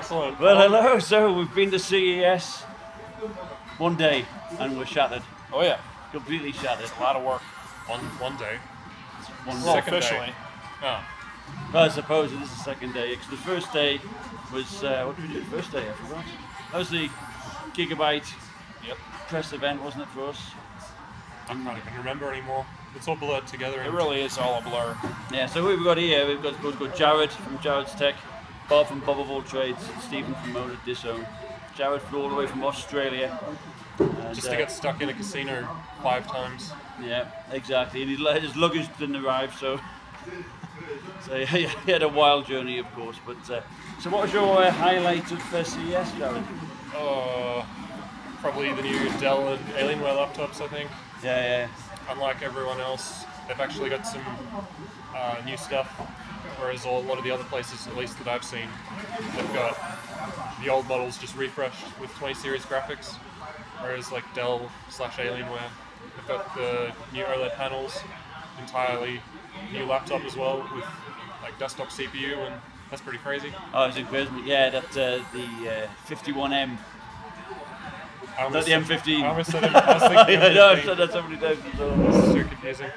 Excellent. Well, hello. So we've been to CES one day and we're shattered. Oh yeah, Completely shattered. a lot of work. One day. Well, Second officially. day. Oh. Well, I suppose it is the second day, because the first day was, what did we do the first day? I forgot. That was the Gigabyte press event, wasn't it, for us? I can't even remember anymore. It's all blurred together. It really is all a blur. Yeah, so what we've got here, we've got Jarrod from Jarrod's Tech, Bob from Bob of All Trades, and Stephen from OwnerDisown. Jarrod flew all the way from Australia. And, just to get stuck in a casino 5 times. Yeah, exactly. And his luggage didn't arrive, so he had a wild journey, of course. But so, what was your highlight of CES, Jarrod? Probably the new Dell and Alienware laptops, I think. Yeah. Unlike everyone else, they've actually got some new stuff, whereas a lot of the other places, at least that I've seen, they've got the old models just refreshed with 20 series graphics, whereas like Dell/Alienware, they've got the new OLED panels, entirely new laptop as well with like desktop CPU, and that's pretty crazy. Oh, it's incredible. Yeah, that the 51M. Not the M15. I almost said it. I was thinking I know, I've said that so many times. It's so confusing.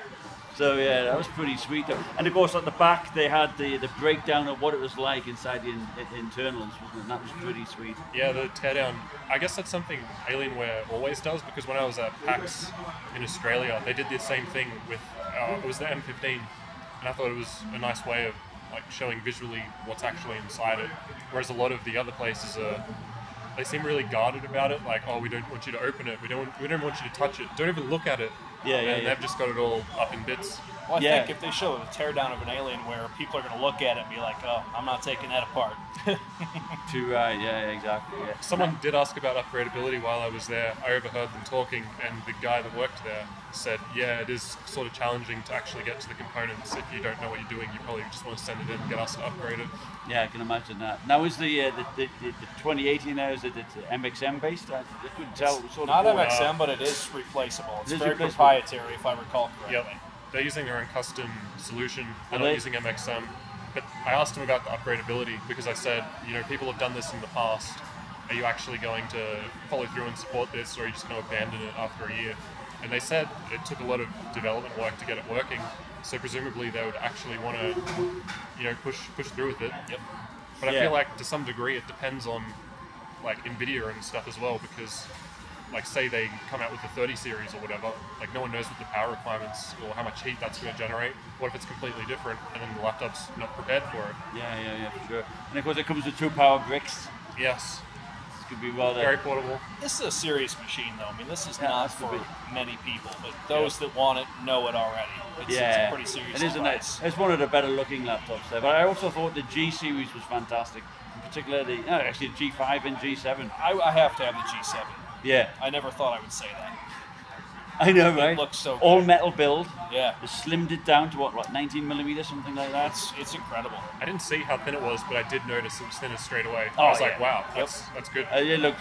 So yeah, that was pretty sweet. And of course, at the back they had the breakdown of what it was like inside the internals, wasn't it? And that was pretty sweet. Yeah, the teardown. I guess that's something Alienware always does, because when I was at PAX in Australia, they did the same thing with it was the M15, and I thought it was a nice way of like showing visually what's actually inside it. Whereas a lot of the other places they seem really guarded about it, like, oh, we don't want you to open it, we don't want you to touch it, don't even look at it. And they've just got it all up in bits. Well, I think if they show a teardown of an Alienware, people are going to look at it and be like, oh, I'm not taking that apart. Too right, yeah, exactly. Yeah. Someone did ask about upgradability while I was there. I overheard them talking, and the guy that worked there said, yeah, it is sort of challenging to actually get to the components. If you don't know what you're doing, you probably just want to send it in and get us to upgrade it. Yeah, I can imagine that. Now, is the 2018 now, is it MXM based? I couldn't tell. Not MXM, but it is replaceable. It's very proprietary, if I recall correctly. Yep. They're using their own custom solution. They're not using MXM. But I asked them about the upgradability, because I said, people have done this in the past. Are you actually going to follow through and support this, or are you just going to abandon it after a year? And they said it took a lot of development work to get it working. So presumably they would actually want to, push through with it. Yep. But I feel like to some degree it depends on like NVIDIA and stuff as well, because like say they come out with the 30 series or whatever, like no one knows what the power requirements or how much heat that's going to generate. What if it's completely different and then the laptop's not prepared for it? Yeah, for sure. And of course it comes with 2 power bricks. Yes. This could be rather very portable. This is a serious machine though. I mean, this is not for many people, but those that want it know it already. It's a pretty serious device. It's one of the better looking laptops there. But I also thought the G series was fantastic. In particular, actually the G5 and G7. I have to have the G7. Yeah. I never thought I would say that. I know, right? It looks so good. All metal build. Yeah. They slimmed it down to what 19mm, something like that. It's incredible. I didn't see how thin it was, but I did notice it was thinner straight away. Oh, I was like, wow, that's good. It looked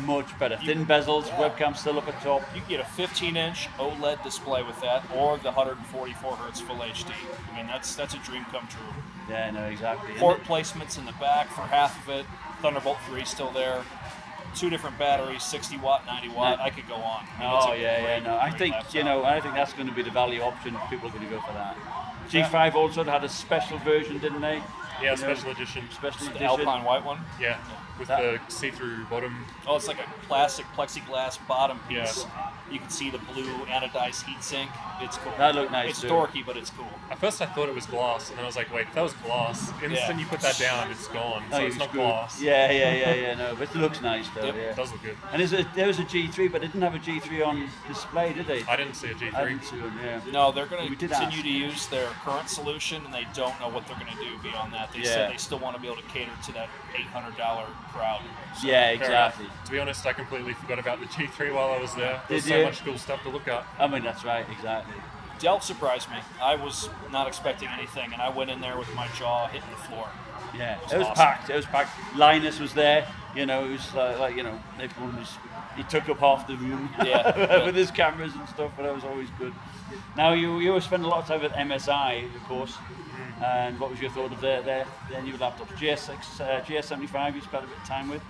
much better. Thin bezels, webcam still up at top. You can get a 15-inch OLED display with that, or the 144 Hz Full HD. I mean, that's a dream come true. Yeah, no, exactly. Port placements in the back for half of it. Thunderbolt 3 still there. 2 different batteries, 60 watt, 90 watt. I could go on. I mean, I think I think that's going to be the value option. People are going to go for that. G5 also had a special version, didn't they? Yeah, special edition. The Alpine white one. Yeah, with the see-through bottom. Oh, it's like a plastic plexiglass bottom piece. Yeah. You can see the blue anodized heatsink. It's cool. That looked nice. It's dorky, but it's cool. At first I thought it was glass, and then I was like, wait, if that was glass, instant you put that down, it's gone. So it's not glass. Yeah, no, but it looks nice though. Yep, yeah. It does look good. And there was a G3, but they didn't have a G3 on display, did they? I didn't see a G3. I didn't see one, yeah. No, they're going to continue to use their current solution, and they don't know what they're going to do beyond that. They said they still want to be able to cater to that $800 crowd. So, yeah, exactly. To be honest, I completely forgot about the G3 while I was there. There's Did so you? much cool stuff to look at. I mean, that's right, exactly. Dell surprised me. I was not expecting anything, and I went in there with my jaw hitting the floor. Yeah, it was awesome. Packed. It was packed. Linus was there. It was everyone was. He took up half the room with his cameras and stuff, but that was always good. Now you spend a lot of time with MSI, of course. And what was your thought of their new laptops? GS75 you spent a bit of time with?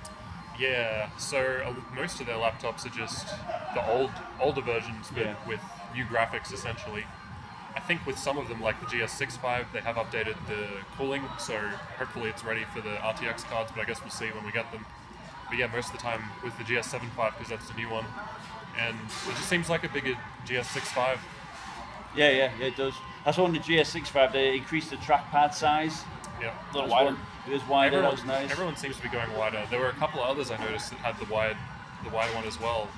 Yeah, so most of their laptops are just the older versions, but with new graphics essentially. I think with some of them, like the GS65, they have updated the cooling, so hopefully it's ready for the RTX cards, but I guess we'll see when we get them. But yeah, most of the time with the GS75, because that's the new one. And it just seems like a bigger GS65. Yeah, it does. I saw on the GS65 they increased the trackpad size. Yeah, a little wider. It was wider. That was nice. Everyone seems to be going wider. There were a couple of others I noticed that had the wider one as well.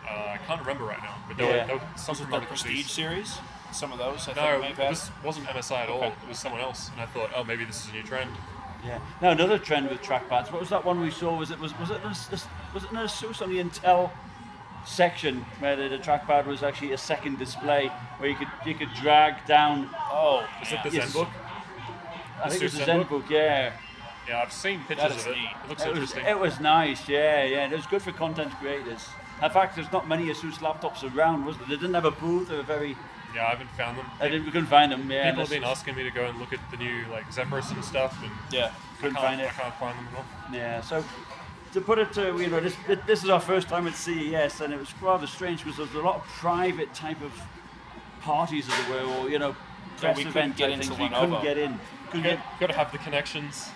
I can't remember right now, but there were some Was it from the other Prestige companies. series? Some of those, I think, No, may have had. this wasn't MSI at all. It was someone else, and I thought, oh, maybe this is a new trend. Yeah. Now another trend with trackpads. What was that one we saw? Was it an Asus on the Intel section where the trackpad was actually a second display where you could drag down? Oh, Is it the Yes. ZenBook? I think it was the Zenbook? ZenBook. Yeah. Yeah, I've seen That pictures is of it. neat. It looks It was, interesting. it was nice, yeah. It was good for content creators. In fact, there's not many Asus laptops around, was there? They didn't have a booth. They were very. Yeah, I haven't found them. We couldn't find them. Yeah, People have been asking me to go and look at the new like Zephyrus and stuff, and yeah. couldn't I find it. can't find them at all. Yeah, so to put it to this is our first time at CES, and it was rather strange because there was a lot of private type of parties, as it were, or press we couldn't event get type into things. We Lenovo. couldn't get in. Got to have the connections.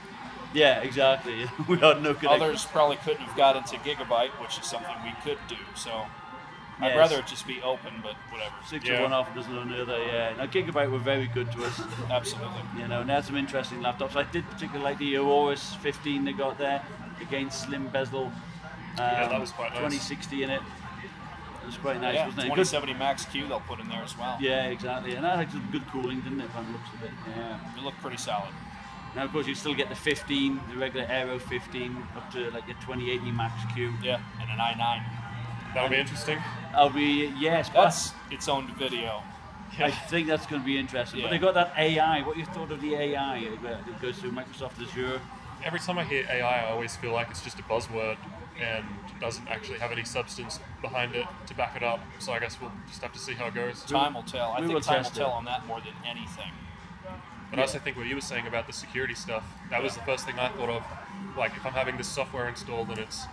Yeah, exactly. We had no connection. Others probably couldn't have got into Gigabyte, which is something we could do. So I'd Yes. rather it just be open, but whatever. 6 Yeah. of one, half a dozen of another. Yeah. Now Gigabyte were very good to us. Absolutely. And they had some interesting laptops. I did particularly like the Aorus 15 they got there, again slim bezel. Yeah, that was quite nice. 2060 in it. It was quite nice, Yeah, wasn't it? 2070 Max Q they'll put in there as well. Yeah, exactly. And that had some good cooling, didn't it, from the looks of it? Yeah. It looked pretty solid. Now, of course, you still get the 15, the regular Aero 15, up to like the 2080 Max Q. Yeah, and an i9. That'll be interesting. Yes, but That's its own video. I think that's going to be interesting. Yeah. But they got that AI. What you thought of the AI? It goes through Microsoft Azure. Every time I hear AI, I always feel like it's just a buzzword and doesn't actually have any substance behind it to back it up. So I guess we'll just have to see how it goes. Time will tell. I we will think time will test tell it. on that more than anything. But I also think what you were saying about the security stuff, that was the first thing I thought of. Like, if I'm having this software installed and it's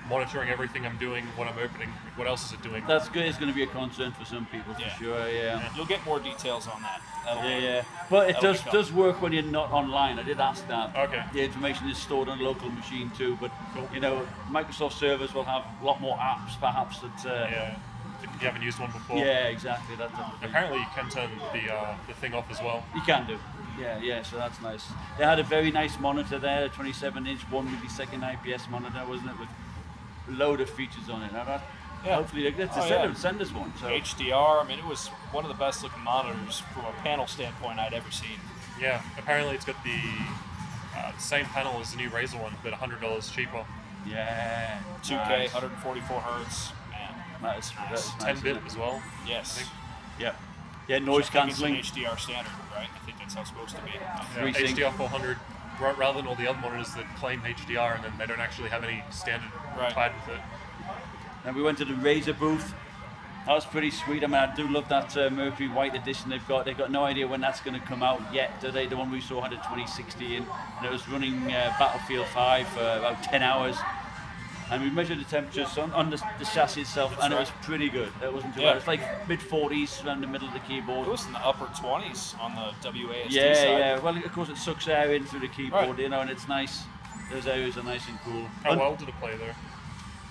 monitoring everything I'm doing when I'm opening, what else is it doing? That's good. It's going to be a concern for some people, for Yeah. sure. Yeah. You'll get more details on that. Yeah. But it that'll does work when you're not online. I did ask that. Okay. The information is stored on a local machine too, but Cool. Microsoft servers will have a lot more apps, perhaps that. Yeah. If you haven't used one before. Yeah, exactly. That type of thing. Apparently you can turn the thing off as well. You can do. Yeah. So that's nice. They had a very nice monitor there, a 27-inch, 1 millisecond IPS monitor, wasn't it, with a load of features on it. Now that, hopefully they get to send us one. So. HDR, I mean, it was one of the best looking monitors from a panel standpoint I'd ever seen. Yeah. Apparently it's got the same panel as the new Razer one, but $100 cheaper. Yeah. 2K, nice. 144 hertz. Man, That's nice. 10-bit isn't it? as well. yes. I think. Yeah. Yeah, noise I think it's cancelling. an HDR standard, right? I think that's how it's supposed to be. Yeah, FreeSync. HDR 400, rather than all the other monitors that claim HDR and then they don't actually have any standard Right. tied with it. And we went to the Razer booth. That was pretty sweet. I mean, I do love that Mercury White edition they've got. They've got no idea when that's going to come out yet, do they? The one we saw had a 2060 in, and it was running Battlefield 5 for about 10 hours. And we measured the temperatures on the chassis itself, and it was pretty good. It wasn't too bad. It's like mid-40s around the middle of the keyboard. It was in the upper 20s on the WASD Yeah, side. yeah. Well, of course, it sucks air in through the keyboard, Right. and it's nice. Those areas are nice and cool. How well did it play though?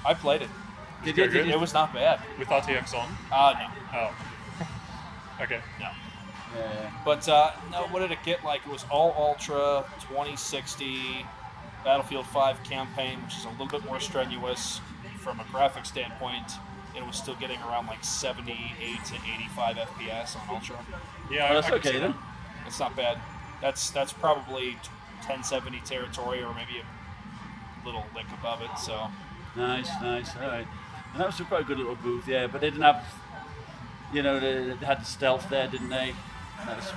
I played it. Did Very you- good. It was not bad. With RTX on? No. Oh. Okay. No. Yeah. But no, what did it get? Like, it was all Ultra, 2060, Battlefield 5 campaign, which is a little bit more strenuous from a graphics standpoint. It was still getting around like 78 to 85 FPS on Ultra. Yeah, Oh, that's I could okay see then. that. It's not bad. That's probably 1070 territory, or maybe a little lick above it. So Nice. All right. And that was quite a good little booth, yeah. But they didn't have, they had the stealth there, didn't they? That was,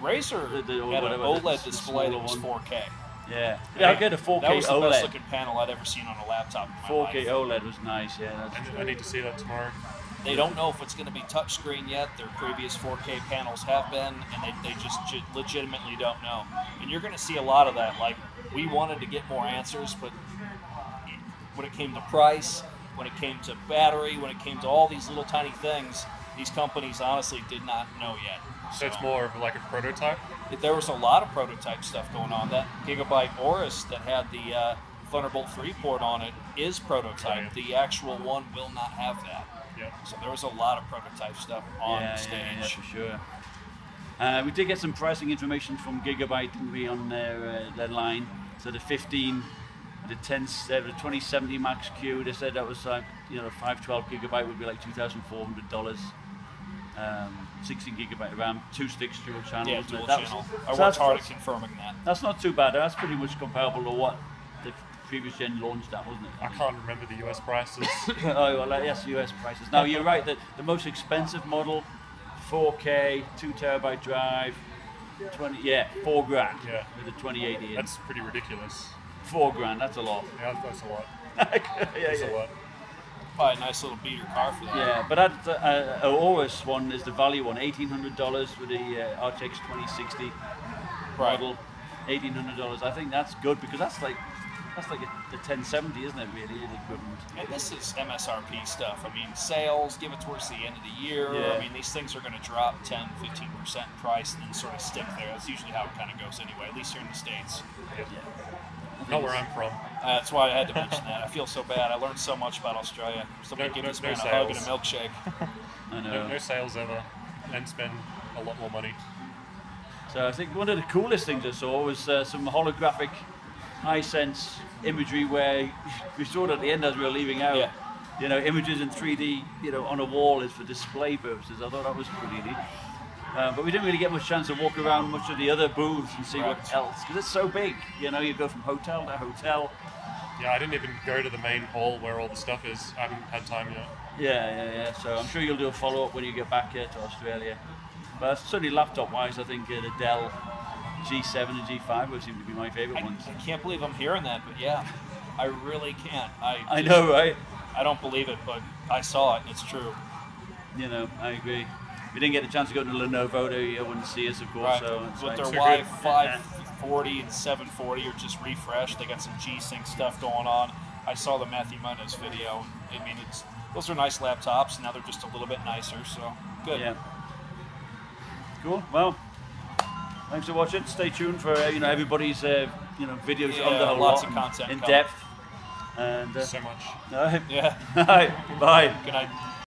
Razer The- had an whatever, OLED the display that smaller was one. 4K. yeah. I get a 4K That was the OLED. best looking panel I'd ever seen on a laptop in my 4K life. OLED was nice, yeah. That's I need to see that tomorrow. They don't know if it's going to be touchscreen yet. Their previous 4K panels have been, and they just legitimately don't know. And you're going to see a lot of that. Like, we wanted to get more answers, but when it came to price, when it came to battery, when it came to all these little tiny things, these companies honestly did not know yet. So it's more of like a prototype? There was a lot of prototype stuff going on. That Gigabyte Aorus that had the Thunderbolt 3 port on it is prototype. Oh, yeah. The actual one will not have that. Yeah. So there was a lot of prototype stuff on the stage. Yeah, for sure. We did get some pricing information from Gigabyte, didn't we, on their line. So the 15, the 2070 Max Q, they said that was like, 512 gigabyte would be like $2,400. 16 gigabyte RAM, 2 sticks, dual channel. Yeah, dual That channel. Was, I worked hard at confirming that. That's not too bad. That's pretty much comparable to what the previous gen launched at, wasn't it? I can't remember the US prices. Oh, well, yes, US prices. Now, you're right that the most expensive model, 4K, 2 terabyte drive, 4 grand with the 2080. That's pretty ridiculous. 4 grand, that's a lot. Yeah, that's a lot. That's a lot. Probably a nice little beater car for that. Yeah, but that Aorus one is the value one, $1,800 with the RTX 2060 model, $1,800. I think that's good because that's like the 1070, isn't it? Really, the equivalent. And this is MSRP stuff. I mean, sales, give it towards the end of the year. Yeah. I mean, these things are going to drop 10, 15% price and then sort of stick there. That's usually how it kind of goes anyway, at least here in the States. Yeah. Not where I'm from. That's why I had to mention that. I feel so bad. I learned so much about Australia. Somebody give this man a hug and a milkshake. I know. No sales ever, and spend a lot more money. So I think one of the coolest things I saw was some holographic high-sense imagery where we saw it at the end as we were leaving out. Yeah. Images in 3D, on a wall is for display purposes. I thought that was pretty neat. But we didn't really get much chance to walk around much of the other booths and see what else, because it's so big. You go from hotel to hotel. Yeah, I didn't even go to the main hall where all the stuff is. I haven't had time yet. Yeah. So I'm sure you'll do a follow-up when you get back here to Australia. But certainly laptop-wise, I think the Dell G7 and G5 would seem to be my favorite ones. I can't believe I'm hearing that, but yeah, I really can't. I know, right? I don't believe it, but I saw it, and it's true. I agree. We didn't get a chance to go to Lenovo. They wouldn't see us, of course. Right. So it's With like, their Y540 and 740 are just refreshed. They got some G-Sync stuff going on. I saw the Matthew Munda's video. I mean, those are nice laptops. Now they're just a little bit nicer, so good. Yeah. Cool. Well, thanks for watching. Stay tuned for everybody's videos on the whole lots lot of content in coming. depth. And So much. all right. Yeah. All right. Bye. Good night.